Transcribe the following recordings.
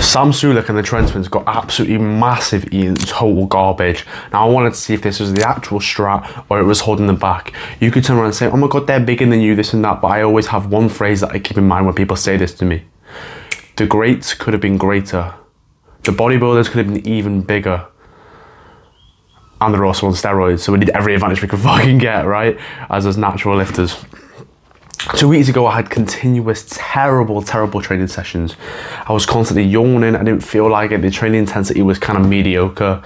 Sam Sulek and the Trentmans got absolutely massive eating total garbage. Now I wanted to see if this was the actual strat or it was holding them back. You could turn around and say, oh my god, they're bigger than you, this and that, but I always have one phrase that I keep in mind when people say this to me. The greats could have been greater. The bodybuilders could have been even bigger. And they're also on steroids, so we need every advantage we can fucking get, right? As natural lifters. 2 weeks ago, I had continuous, terrible training sessions. I was constantly yawning. I didn't feel like it. The training intensity was kind of mediocre.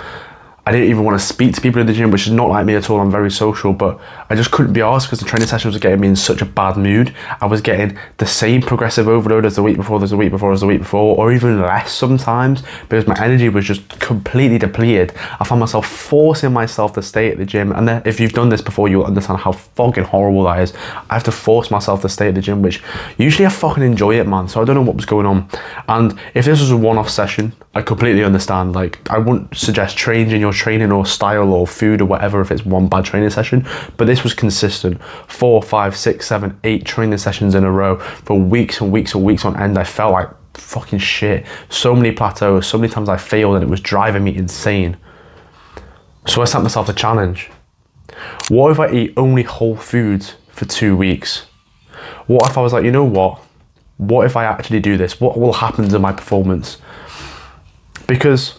I didn't even want to speak to people in the gym, which is not like me at all. I'm very social, but I just couldn't be arsed because the training sessions were getting me in such a bad mood. I was getting the same progressive overload as the week before, as the week before, as the week before, or even less sometimes, because my energy was just completely depleted. I found myself forcing myself to stay at the gym, and then if you've done this before, you'll understand how fucking horrible that is. I have to force myself to stay at the gym, which usually I fucking enjoy it, man, so I don't know what was going on. And if this was a one-off session, I completely understand. Like, I wouldn't suggest changing your training or style or food or whatever if it's one bad training session, but this was consistent. 4, 5, 6, 7, 8 training sessions in a row for weeks and weeks and weeks on end. I felt like fucking shit. So many plateaus, so many times I failed, and it was driving me insane. So I set myself a challenge. What if I eat only whole foods for 2 weeks? What if I was like, you know what if I actually do this? What will happen to my performance? Because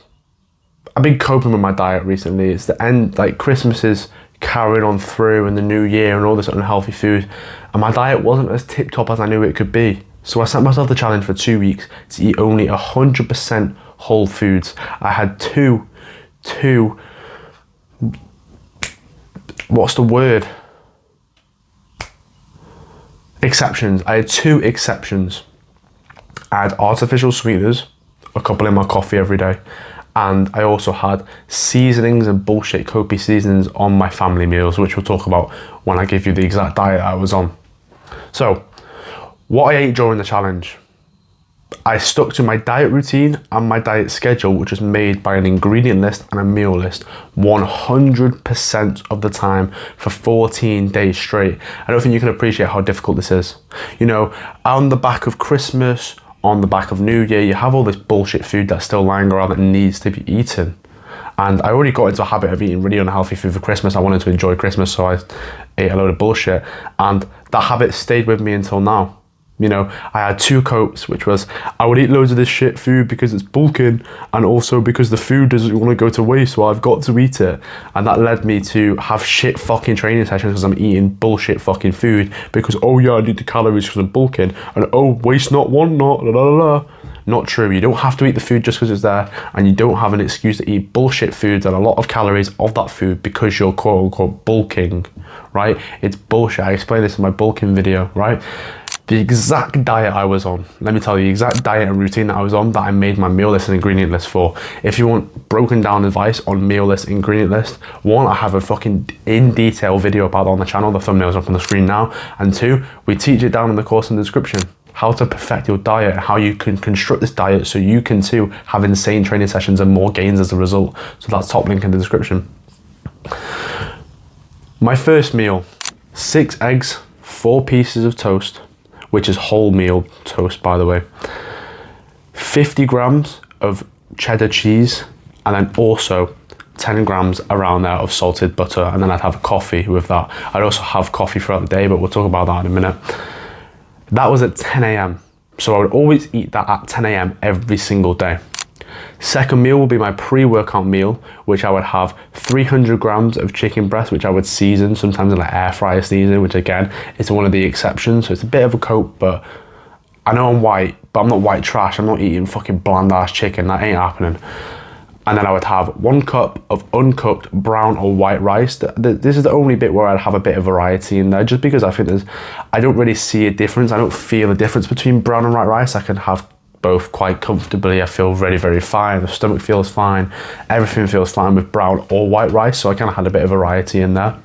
I've been coping with my diet recently. It's the end, like Christmas is carrying on through, and the new year and all this unhealthy food, and my diet wasn't as tip top as I knew it could be. So I set myself the challenge for 2 weeks to eat only 100% whole foods. I had two, what's the word? Exceptions. I had 2 exceptions. I had artificial sweeteners, a couple in my coffee every day, and I also had seasonings and bullshit Kopi seasonings on my family meals, which we'll talk about when I give you the exact diet I was on. So, what I ate during the challenge, I stuck to my diet routine and my diet schedule, which was made by an ingredient list and a meal list 100% of the time for 14 days straight. I don't think you can appreciate how difficult this is. You know, on the back of Christmas, on the back of New Year, you have all this bullshit food that's still lying around that needs to be eaten. And I already got into a habit of eating really unhealthy food for Christmas. I wanted to enjoy Christmas, so I ate a load of bullshit. And that habit stayed with me until now. You know, I had 2 copes, which was I would eat loads of this shit food because it's bulking, and also because the food doesn't want to go to waste, so I've got to eat it. And that led me to have shit fucking training sessions because I'm eating bullshit fucking food because, oh yeah, I need the calories because I'm bulking, and oh, waste not, want not, la la la. Not true. You don't have to eat the food just because it's there, and you don't have an excuse to eat bullshit foods and a lot of calories of that food because you're quote unquote bulking, right? It's bullshit. I explained this in my bulking video, right? The exact diet I was on, let me tell you, the exact diet and routine that I was on that I made my meal list and ingredient list for. If you want broken down advice on meal list, ingredient list, 1, I have a fucking in detail video about that on the channel. The thumbnail's up on the screen now. And 2, we teach it down in the course in the description. How to perfect your diet, how you can construct this diet so you can too have insane training sessions and more gains as a result. So that's top link in the description. My first meal, 6 eggs, 4 pieces of toast, which is wholemeal toast, by the way, 50 grams of cheddar cheese, and then also 10 grams around there of salted butter, and then I'd have a coffee with that. I'd also have coffee throughout the day, but we'll talk about that in a minute. That was at 10 a.m. So I would always eat that at 10 a.m. every single day. Second meal will be my pre-workout meal, which I would have 300 grams of chicken breast, which I would season, sometimes in like air fryer seasoning, which again, is one of the exceptions. So it's a bit of a cope, but I know I'm white, but I'm not white trash. I'm not eating fucking bland ass chicken. That ain't happening. And then I would have 1 cup of uncooked brown or white rice. This is the only bit where I'd have a bit of variety in there, just because I think I don't really see a difference. I don't feel a difference between brown and white rice. I can have both quite comfortably. I feel very fine. The stomach feels fine. Everything feels fine with brown or white rice. So I kind of had a bit of variety in there.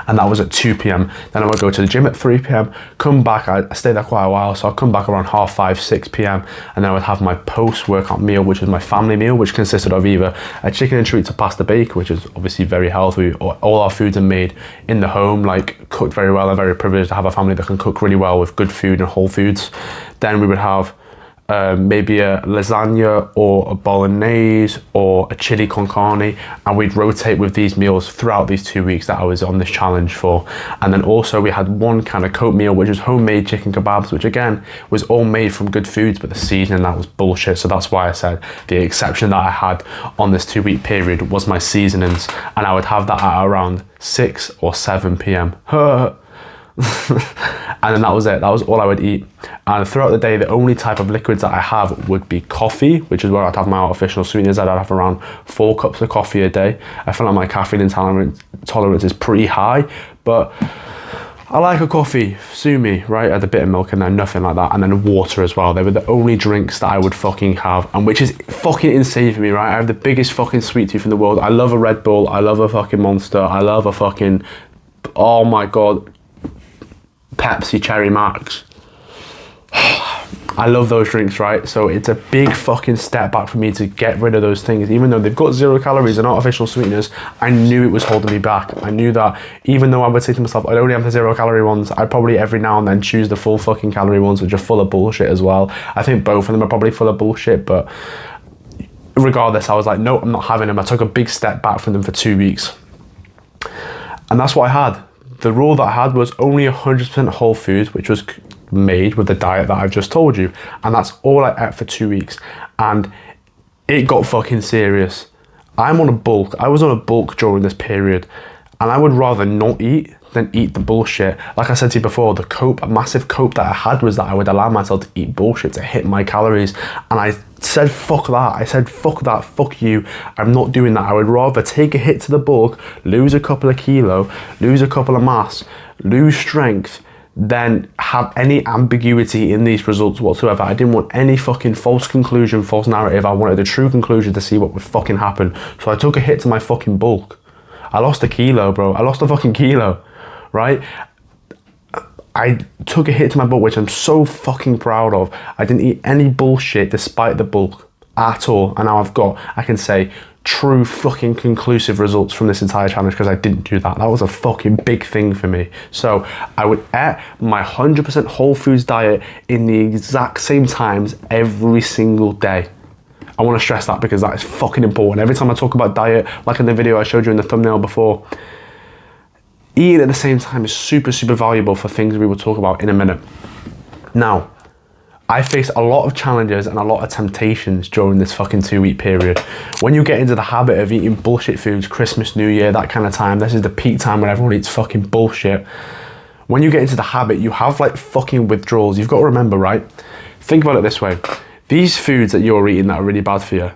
And that was at 2 p.m. Then I would go to the gym at 3 p.m, come back, I stayed there quite a while, so I'll come back around 5:30, 6 p.m, and then I would have my post-workout meal, which was my family meal, which consisted of either a chicken and chorizo pasta bake, which is obviously very healthy. All our foods are made in the home, like cooked very well. I'm very privileged to have a family that can cook really well with good food and whole foods. Then we would have maybe a lasagna or a bolognese or a chili con carne, and we'd rotate with these meals throughout these 2 weeks that I was on this challenge for. And then also we had one kind of coat meal, which was homemade chicken kebabs, which again was all made from good foods, but the seasoning, that was bullshit. So that's why I said the exception that I had on this 2 week period was my seasonings, and I would have that at around 6 or 7 p.m. And then that was it. That was all I would eat. And throughout the day, the only type of liquids that I have would be coffee, which is where I'd have my artificial sweeteners. I'd have around 4 cups of coffee a day. I feel like my caffeine intolerance is pretty high, but I like a coffee, sue me, right? I had a bit of milk in there, nothing like that. And then water as well. They were the only drinks that I would fucking have, and which is fucking insane for me, right? I have the biggest fucking sweet tooth in the world. I love a Red Bull. I love a fucking Monster. I love a fucking, oh my God, Pepsi Cherry Max. I love those drinks, right? So it's a big fucking step back for me to get rid of those things. Even though they've got 0 calories and artificial sweeteners, I knew it was holding me back. I knew that even though I would say to myself, I'd only have the 0 calorie ones, I'd probably every now and then choose the full fucking calorie ones, which are full of bullshit as well. I think both of them are probably full of bullshit, but regardless, I was like, no, I'm not having them. I took a big step back from them for 2 weeks. And that's what I had. The rule that I had was only 100% whole foods, which was made with the diet that I've just told you. And that's all I ate for 2 weeks. And it got fucking serious. I was on a bulk during this period. And I would rather not eat than eat the bullshit. Like I said to you before, a massive cope that I had was that I would allow myself to eat bullshit to hit my calories. And I said, fuck that. I said, fuck that, fuck you. I'm not doing that. I would rather take a hit to the bulk, lose a couple of kilo, lose a couple of mass, lose strength, than have any ambiguity in these results whatsoever. I didn't want any fucking false conclusion, false narrative. I wanted a true conclusion to see what would fucking happen. So I took a hit to my fucking bulk. I lost a kilo, bro. I lost a fucking kilo, right? I took a hit to my bulk, which I'm so fucking proud of. I didn't eat any bullshit despite the bulk at all. And now I can say, true fucking conclusive results from this entire challenge because I didn't do that. That was a fucking big thing for me. So I would eat my 100% whole foods diet in the exact same times every single day. I want to stress that because that is fucking important. Every time I talk about diet, like in the video I showed you in the thumbnail before, eating at the same time is super, super valuable for things we will talk about in a minute. Now, I faced a lot of challenges and a lot of temptations during this fucking 2 week period. When you get into the habit of eating bullshit foods, Christmas, New Year, that kind of time, this is the peak time when everyone eats fucking bullshit. When you get into the habit, you have like fucking withdrawals. You've got to remember, right? Think about it this way. These foods that you're eating that are really bad for you,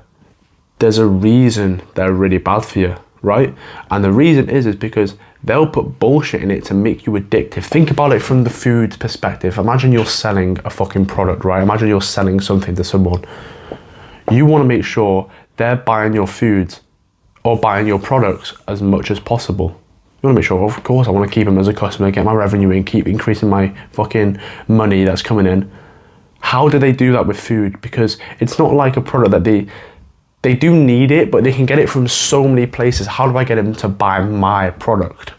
there's a reason they're really bad for you, right? And the reason is because they'll put bullshit in it to make you addictive. Think about it from the food perspective. Imagine you're selling a fucking product, right? Imagine you're selling something to someone. You want to make sure they're buying your foods or buying your products as much as possible. You want to make sure, of course, I want to keep them as a customer, get my revenue in, keep increasing my fucking money that's coming in. How do they do that with food? Because it's not like a product that they do need it, but they can get it from so many places. How do I get them to buy my product?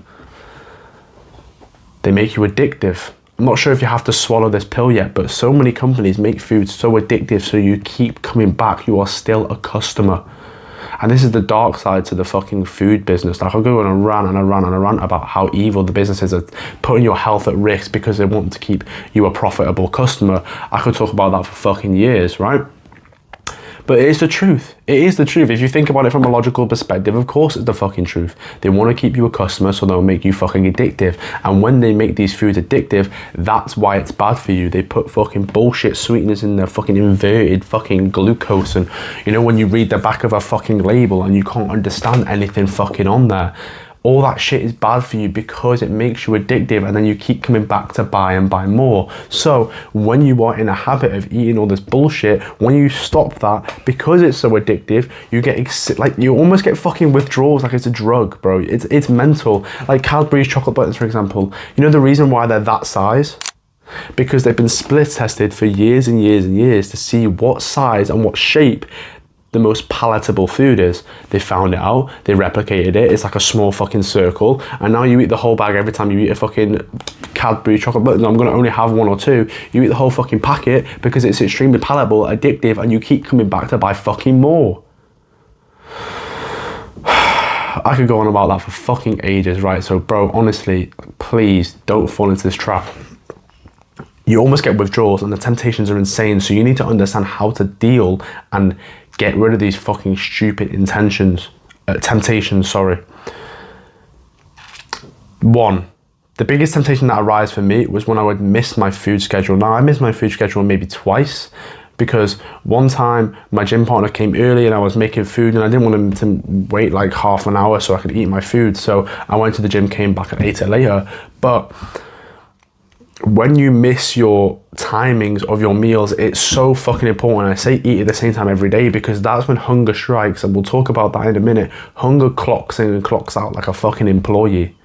They make you addictive. I'm not sure if you have to swallow this pill yet, but so many companies make food so addictive so you keep coming back. You are still a customer. And this is the dark side to the fucking food business. Like, I'll go on a rant and a rant and a rant about how evil the businesses are putting your health at risk because they want to keep you a profitable customer. I could talk about that for fucking years, right? But it is the truth. It is the truth. If you think about it from a logical perspective, of course it's the fucking truth. They want to keep you a customer, so they'll make you fucking addictive. And when they make these foods addictive, that's why it's bad for you. They put fucking bullshit sweeteners in their fucking inverted fucking glucose. And you know, when you read the back of a fucking label and you can't understand anything fucking on there, all that shit is bad for you because it makes you addictive, and then you keep coming back to buy and buy more. So when you are in a habit of eating all this bullshit, when you stop that, because it's so addictive, you get like, you almost get fucking withdrawals like it's a drug, bro. It's mental. Like Cadbury's chocolate buttons, for example. You know the reason why they're that size? Because they've been split tested for years and years and years to see what size and what shape the most palatable food is. They found it out, they replicated it, it's like a small fucking circle, and now you eat the whole bag every time you eat a fucking Cadbury chocolate bar. I'm gonna only have one or two. You eat the whole fucking packet because it's extremely palatable, addictive, and you keep coming back to buy fucking more. I could go on about that for fucking ages, right? So bro, honestly, please don't fall into this trap. You almost get withdrawals and the temptations are insane, so you need to understand how to deal and get rid of these fucking stupid temptations, sorry. One, the biggest temptation that arose for me was when I would miss my food schedule. Now, I missed my food schedule maybe twice, because one time my gym partner came early and I was making food and I didn't want him to wait like half an hour so I could eat my food. So I went to the gym, came back and ate it later. But when you miss your timings of your meals, it's so fucking important. I say eat at the same time every day because that's when hunger strikes, and we'll talk about that in a minute. Hunger clocks in and clocks out like a fucking employee,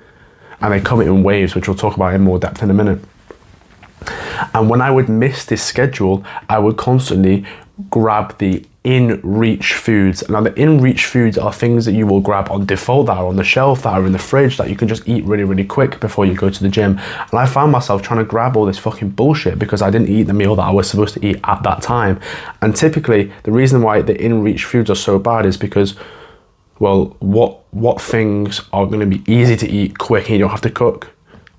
and they come in waves, which we'll talk about in more depth in a minute. And when I would miss this schedule, I would constantly grab the in-reach foods. Now, the in-reach foods are things that you will grab on default, that are on the shelf, that are in the fridge, that you can just eat really, really quick before you go to the gym. And I found myself trying to grab all this fucking bullshit because I didn't eat the meal that I was supposed to eat at that time. And typically, the reason why the in-reach foods are so bad is because, well, what things are going to be easy to eat quick and you don't have to cook?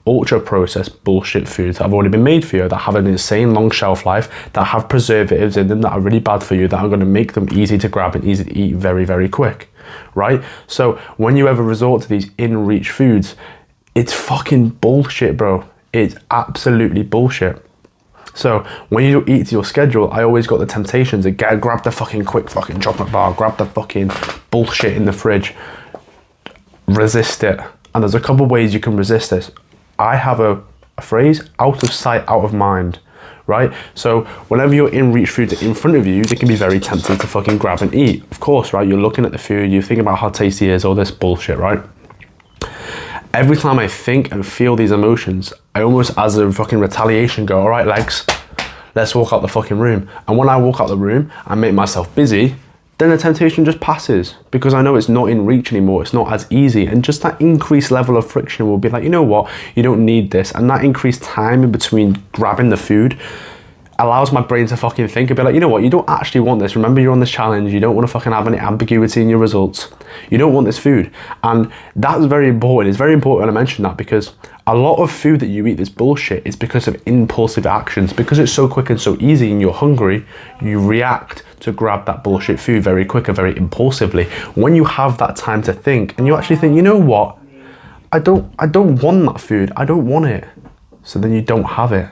Ultra processed bullshit foods that have already been made for you, that have an insane long shelf life, that have preservatives in them that are really bad for you, that are going to make them easy to grab and easy to eat very, very quick, right? So when you ever resort to these in-reach foods, it's fucking bullshit, bro. It's absolutely bullshit. So when you eat to your schedule, I always got the temptation to grab the fucking quick fucking chocolate bar, grab the fucking bullshit in the fridge, resist it. And there's a couple ways you can resist this. I have a phrase, out of sight, out of mind, right? So whenever your in-reach foods are in front of you, they can be very tempting to fucking grab and eat. Of course, right? You're looking at the food, you're thinking about how tasty it is, all this bullshit, right? Every time I think and feel these emotions, I almost, as a fucking retaliation, go, all right, legs, let's walk out the fucking room. And when I walk out the room, I make myself busy, then the temptation just passes because I know it's not in reach anymore. It's not as easy. And just that increased level of friction will be like, you know what? You don't need this. And that increased time in between grabbing the food allows my brain to fucking think and be like, you know what? You don't actually want this. Remember, you're on this challenge. You don't want to fucking have any ambiguity in your results. You don't want this food. And that's very important. It's very important I mention that because a lot of food that you eat that's bullshit is because of impulsive actions. Because it's so quick and so easy and you're hungry, you react to grab that bullshit food very quick and very impulsively. When you have that time to think and you actually think, you know what? I don't want that food. I don't want it. So then you don't have it.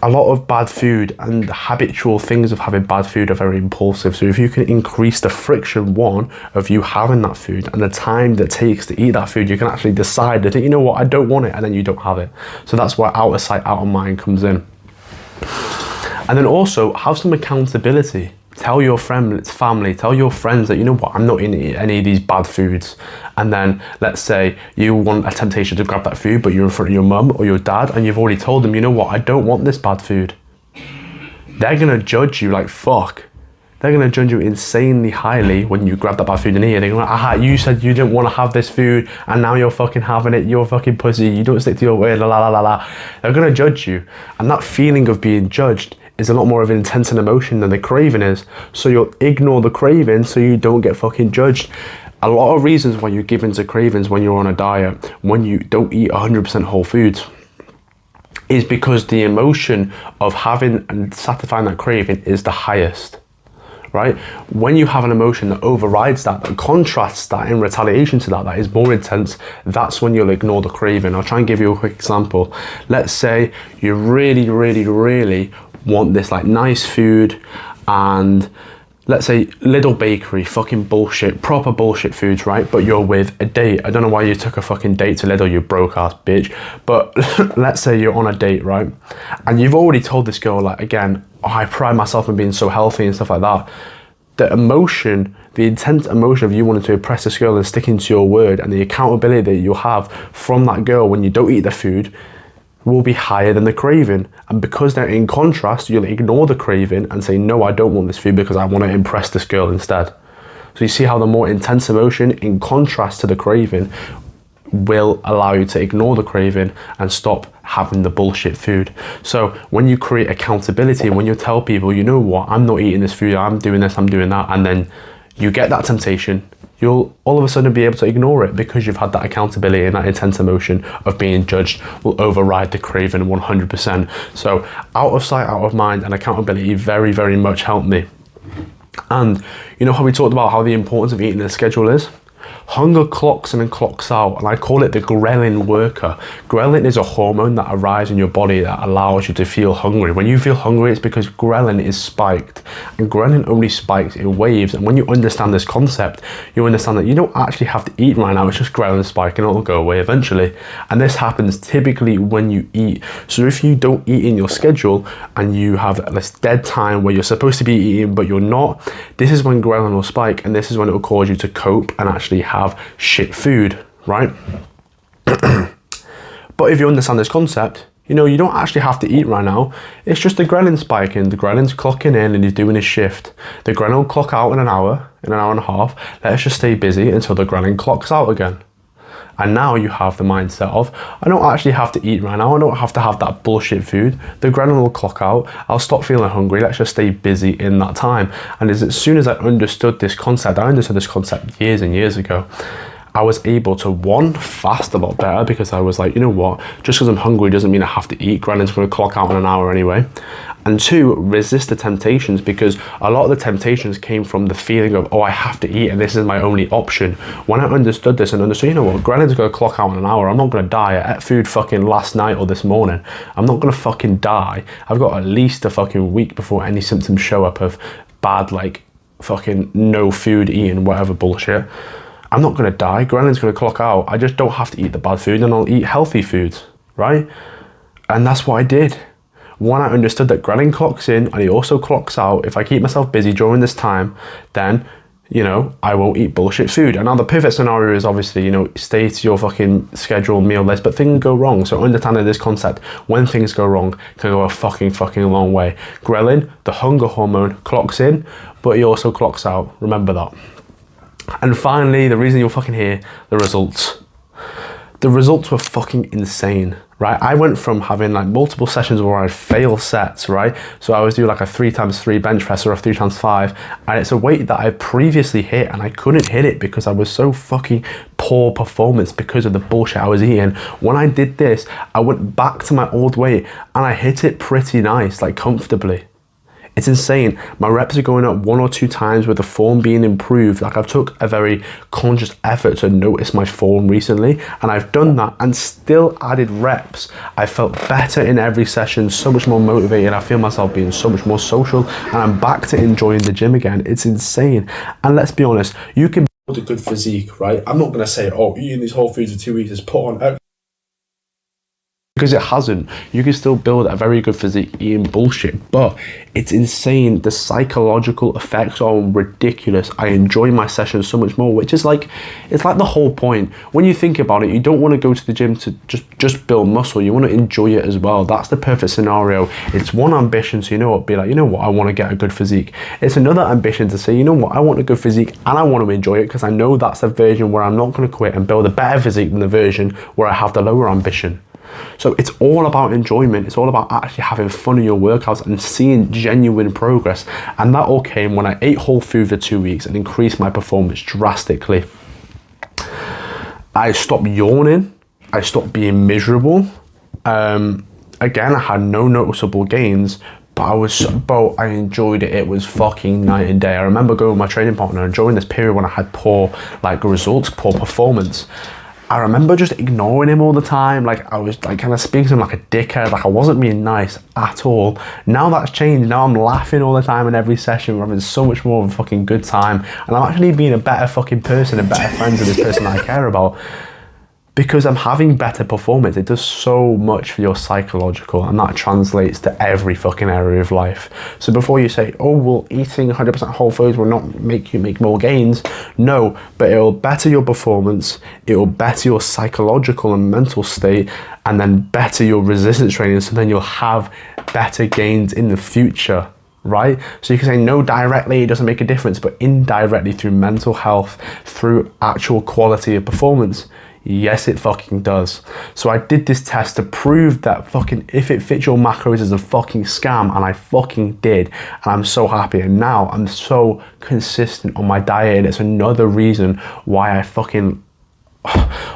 A lot of bad food and the habitual things of having bad food are very impulsive. So if you can increase the friction, one, of you having that food and the time that it takes to eat that food, you can actually decide to think, you know what, I don't want it, and then you don't have it. So that's where out of sight, out of mind comes in. And then also have some accountability. Tell your family, tell your friends that, you know what, I'm not eating any of these bad foods. And then let's say you want a temptation to grab that food, but you're in front of your mum or your dad and you've already told them, you know what, I don't want this bad food. They're going to judge you like fuck. They're going to judge you insanely highly when you grab that bad food and eat it. They're going to aha, you said you didn't want to have this food and now you're fucking having it. You're a fucking pussy. You don't stick to your word, la la la la. They're going to judge you. And that feeling of being judged is a lot more of an intense emotion than the craving is. So you'll ignore the craving so you don't get fucking judged. A lot of reasons why you give into cravings when you're on a diet, when you don't eat 100% whole foods, is because the emotion of having and satisfying that craving is the highest, right? When you have an emotion that overrides that contrasts that in retaliation to that is more intense, that's when you'll ignore the craving. I'll try and give you a quick example. Let's say you really, really, really want this like nice food, and let's say Lidl bakery, fucking bullshit, proper bullshit foods, right? But you're with a date. I don't know why you took a fucking date to Lidl, you broke ass bitch. But let's say you're on a date, right? And you've already told this girl, like, again, oh, I pride myself on being so healthy and stuff like that. The emotion, the intense emotion of you wanting to impress this girl and sticking to your word, and the accountability that you'll have from that girl when you don't eat the food, will be higher than the craving. And because they're in contrast, you'll ignore the craving and say, no, I don't want this food because I want to impress this girl instead. So you see how the more intense emotion in contrast to the craving will allow you to ignore the craving and stop having the bullshit food. So when you create accountability, when you tell people, you know what, I'm not eating this food, I'm doing this, I'm doing that, and then you get that temptation, you'll all of a sudden be able to ignore it because you've had that accountability, and that intense emotion of being judged will override the craving 100%. So out of sight, out of mind, and accountability very, very much helped me. And you know how we talked about how the importance of eating a schedule is? Hunger clocks in and clocks out, and I call it the ghrelin worker. Ghrelin is a hormone that arrives in your body that allows you to feel hungry. When you feel hungry, it's because ghrelin is spiked, and ghrelin only spikes in waves. And when you understand this concept, you understand that you don't actually have to eat right now, it's just ghrelin spiking, it'll go away eventually. And this happens typically when you eat. So if you don't eat in your schedule and you have this dead time where you're supposed to be eating but you're not, this is when ghrelin will spike, and this is when it will cause you to cope and actually have shit food, right? But if you understand this concept, you know, you don't actually have to eat right now. It's just the ghrelin spiking, the ghrelin's clocking in and he's doing his shift. The ghrelin will clock out in an hour and a half. Let's just stay busy until the ghrelin clocks out again. And now you have the mindset of, I don't actually have to eat right now. I don't have to have that bullshit food. The ghrelin will clock out. I'll stop feeling hungry. Let's just stay busy in that time. And as soon as I understood this concept, years and years ago, I was able to, one, fast a lot better because I was like, you know what, just because I'm hungry doesn't mean I have to eat. Ghrelin's going to clock out in an hour anyway. And two, resist the temptations, because a lot of the temptations came from the feeling of, oh, I have to eat and this is my only option. When I understood this and understood, you know what, Ghrelin's going to clock out in an hour. I'm not going to die. I ate food fucking last night or this morning. I'm not going to fucking die. I've got at least a fucking week before any symptoms show up of bad, like, fucking no food eating, whatever bullshit. I'm not going to die. Ghrelin's going to clock out. I just don't have to eat the bad food, and I'll eat healthy foods, right? And that's what I did. When I understood that ghrelin clocks in and he also clocks out, if I keep myself busy during this time, then, you know, I won't eat bullshit food. And now the perfect scenario is obviously, you know, stay to your fucking scheduled meal list, but things go wrong. So understanding this concept, when things go wrong, can go a fucking long way. Ghrelin, the hunger hormone, clocks in, but he also clocks out. Remember that. And finally, the reason you're fucking here, the results. The results were fucking insane, right? I went from having like multiple sessions where I'd fail sets, right? So I was doing like a 3x3 bench press or a 3x5, and it's a weight that I previously hit and I couldn't hit it because I was so fucking poor performance because of the bullshit I was eating. When I did this, I went back to my old weight and I hit it pretty nice, like comfortably. It's insane. My reps are going up 1 or 2 times with the form being improved. Like, I've took a very conscious effort to notice my form recently, and I've done that and still added reps. I felt better in every session, so much more motivated. I feel myself being so much more social, and I'm back to enjoying the gym again. It's insane. And let's be honest, you can build a good physique, right? I'm not going to say, oh, eating these whole foods for 2 weeks is put on, because it hasn't. You can still build a very good physique eating bullshit, but it's insane. The psychological effects are ridiculous. I enjoy my sessions so much more, which is like, it's like the whole point. When you think about it, you don't want to go to the gym to just build muscle. You want to enjoy it as well. That's the perfect scenario. It's one ambition, so you know what, be like, you know what, I want to get a good physique. It's another ambition to say, you know what, I want a good physique and I want to enjoy it, because I know that's the version where I'm not going to quit and build a better physique than the version where I have the lower ambition. So it's all about enjoyment. It's all about actually having fun in your workouts and seeing genuine progress. And that all came when I ate whole food for 2 weeks and increased my performance drastically. I stopped yawning. I stopped being miserable. Again, I had no noticeable gains, but I enjoyed it. It was fucking night and day. I remember going with my training partner, and during this period when I had poor results, poor performance, I remember just ignoring him all the time. Like, I was like kind of speaking to him like a dickhead. Like, I wasn't being nice at all. Now that's changed. Now I'm laughing all the time in every session. We're having so much more of a fucking good time. And I'm actually being a better fucking person and better friends with this person that I care about. because I'm having better performance. It does so much for your psychological, and that translates to every fucking area of life. So before you say, oh, well, eating 100% whole foods will not make you make more gains. No, but it will better your performance, it will better your psychological and mental state, and then better your resistance training, so then you'll have better gains in the future, right? So you can say no directly, it doesn't make a difference, but indirectly through mental health, through actual quality of performance, yes, it fucking does. So I did this test to prove that fucking if it fits your macros is a fucking scam, and I fucking did, and I'm so happy. And now I'm so consistent on my diet, and it's another reason why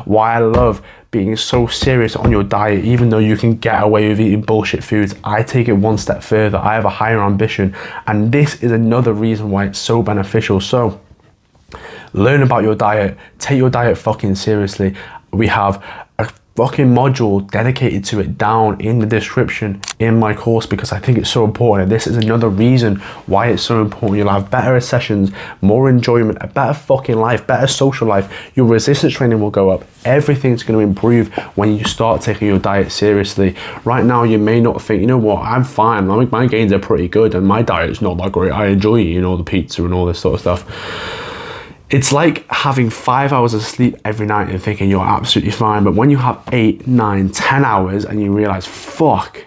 I love being so serious on your diet. Even though you can get away with eating bullshit foods, I take it one step further. I have a higher ambition, and this is another reason why it's so beneficial. So learn about your diet, take your diet fucking seriously. We have a fucking module dedicated to it down in the description in my course, because I think it's so important. And this is another reason why it's so important. You'll have better sessions, more enjoyment, a better fucking life, better social life. Your resistance training will go up. Everything's going to improve when you start taking your diet seriously. Right now, you may not think, you know what, I'm fine. My gains are pretty good and my diet's not that great. I enjoy eating all the pizza and all this sort of stuff. It's like having 5 hours of sleep every night and thinking you're absolutely fine. But when you have 8, 9, 10 hours and you realize, fuck,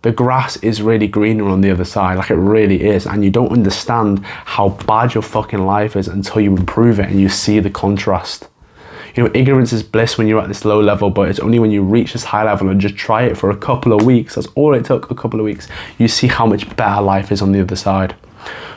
the grass is really greener on the other side, like it really is, and you don't understand how bad your fucking life is until you improve it and you see the contrast. You know, ignorance is bliss when you're at this low level, but it's only when you reach this high level and just try it for a couple of weeks, that's all it took, a couple of weeks, you see how much better life is on the other side.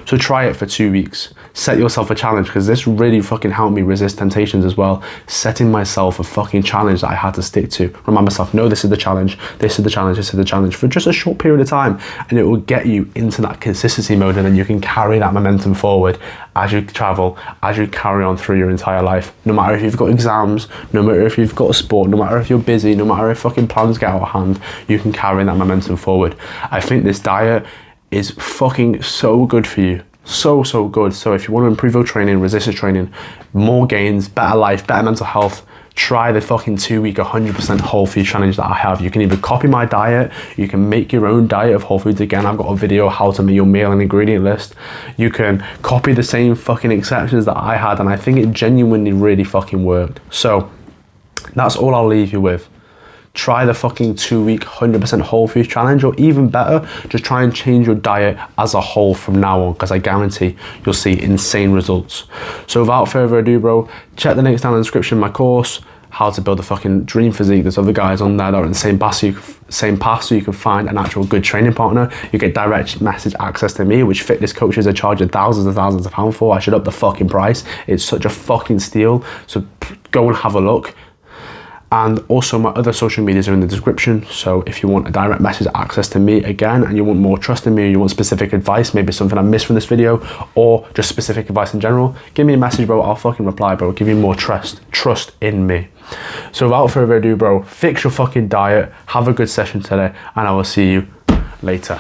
So try it for 2 weeks. Set yourself a challenge, because this really fucking helped me resist temptations as well. Setting myself a fucking challenge that I had to stick to. Remind myself, no, this is the challenge, this is the challenge, this is the challenge, for just a short period of time. And it will get you into that consistency mode, and then you can carry that momentum forward as you travel, as you carry on through your entire life. No matter if you've got exams, no matter if you've got a sport, no matter if you're busy, no matter if fucking plans get out of hand, you can carry that momentum forward. I think this diet is fucking so good for you. So good. So if you want to improve your training, resistance training, more gains, better life, better mental health, try the fucking 2-week 100% whole food challenge that I have. You can either copy my diet, you can make your own diet of whole foods. Again, I've got a video how to make your meal and ingredient list. You can copy the same fucking exceptions that I had, and I think it genuinely really fucking worked. So that's all I'll leave you with. Try the fucking 2-week 100% whole food challenge, or even better, just try and change your diet as a whole from now on, because I guarantee you'll see insane results. So without further ado, bro, check the links down in the description, my course, how to build a fucking dream physique. There's other guys on there that are in the same path, so you can find an actual good training partner. You get direct message access to me, which fitness coaches are charging thousands and thousands of pounds for. I should up the fucking price. It's such a fucking steal. So go and have a look. And also my other social medias are in the description. So if you want a direct message access to me again, and you want more trust in me, or you want specific advice, maybe something I missed from this video, or just specific advice in general, give me a message, bro. I'll fucking reply, bro. Give you more trust in me. So without further ado, bro, fix your fucking diet, have a good session today, and I will see you later.